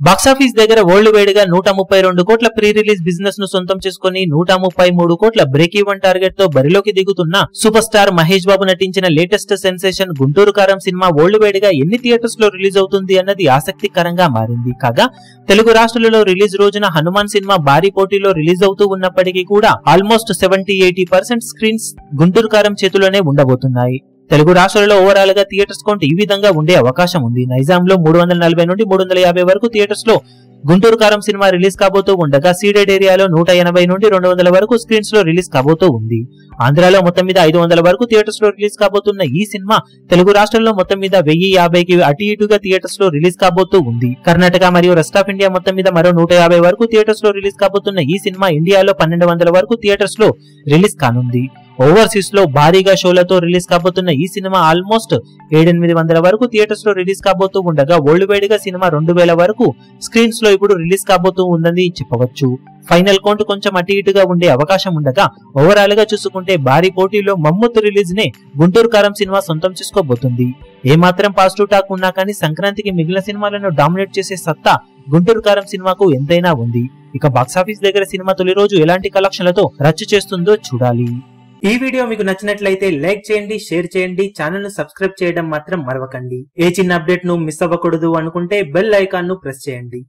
Box office దగ్గర world wide గా 132 కోట్ల ప్రీ రిలీజ్ బిజినెస్ ను సొంతం చేసుకుని 133 కోట్ల బ్రేక్ ఈవెన్ టార్గెట్ తో బరిలోకి దిగుతున్న సూపర్ స్టార్ మహేష్ బాబు నటించిన లేటెస్ట్ సెన్సేషన్ గుంటూరు కారం సినిమా వరల్డ్ వైడ్ గా ఎన్ని థియేటర్స్ లో రిలీజ్ అవుతుంది అన్నది ఆసక్తికరంగా మారింది. కాగా తెలుగు రాష్ట్రాలలో రిలీజ్ రోజున హనుమాన్ సినిమా భారీ పోటీలో రిలీజ్ అవుతూ ఉన్నప్పటికీ కూడా ఆల్మోస్ట్ 70-80% స్క్రీన్స్ గుంటూరు కారం చేతిలోనే ఉండబోతున్నాయి. తెలుగు రాష్ట్రాలలో ఓవరాల్ గా థియేటర్స్ కౌంట్ ఈ విధంగా ఉండే అవకాశం ఉంది. నైజాంలో 340 నుండి 350 వరకు థియేటర్స్ లో గుంటూరు కారం సినిమా రిలీజ్ కాబోతూ ఉండగా సీడెడ్ ఏరియాలో 180 నుండి 200 వరకు స్క్రీన్స్ లో రిలీజ్ కాబోతూ ఉంది. ఆంధ్రాలో మొత్తం మీద 500 వరకు థియేటర్స్ లో రిలీజ్ కాబోతున్న ఈ సినిమా తెలుగు రాష్ట్రాల్లో మొత్తం మీద 1050కి అటు ఇటుగా థియేటర్స్ లో రిలీజ్ కాబోతూ ఉంది. కర్ణాటక మరియు రెస్ట్ ఆఫ్ ఇండియా మొత్తం మీద మరో 150 వరకు థియేటర్స్ లో రిలీజ్ కాబోతున్న ఈ సినిమా ఇండియాలో 1200 వరకు థియేటర్స్ లో రిలీజ్ కానుంది. ఓవర్సీస్ లో భారీగా షోలతో రిలీజ్ కాబోతున్న ఈ సినిమా ఆల్మోస్ట్ 700-800 వరకు థియేటర్స్ లో రిలీజ్ కాబోతూ ఉండగా వరల్డ్ వైడ్ గా సినిమా 2000 వరకు స్క్రీన్స్ లో ఇప్పుడు రిలీజ్ కాబోతూ ఉందని చెప్పవచ్చు. ఫైనల్ కౌంట్ కొంచెం అటు ఇటుగా ఉండే అవకాశం ఉండగా ఓవరాల్ గా చూసుకుంటే భారీ పోటీలో మమ్మూత్ రిలీజ్ నే గుంటూరు కారం సినిమా సొంతం చేసుకోబోతుంది. ఏమాత్రం పాజిటివ్ టాక్ ఉన్నా కానీ సంక్రాంతికి మిగిలిన సినిమాలను డామినేట్ చేసే సత్తా గుంటూరు కారం సినిమాకు ఎంతైనా ఉంది. ఇక బాక్సాఫీస్ దగ్గర సినిమా తొలి రోజు ఎలాంటి కలెక్షన్లతో రచ్చ చేస్తుందో చూడాలి. ఈ వీడియో మీకు నచ్చినట్లయితే లైక్ చేయండి, షేర్ చేయండి, ఛానల్ ను సబ్స్క్రైబ్ చేయడం మాత్రం మరవకండి. ఏ చిన్న అప్డేట్ ను మిస్ అవ్వకూడదు అనుకుంటే బెల్ ఐకాన్ ను ప్రెస్ చేయండి.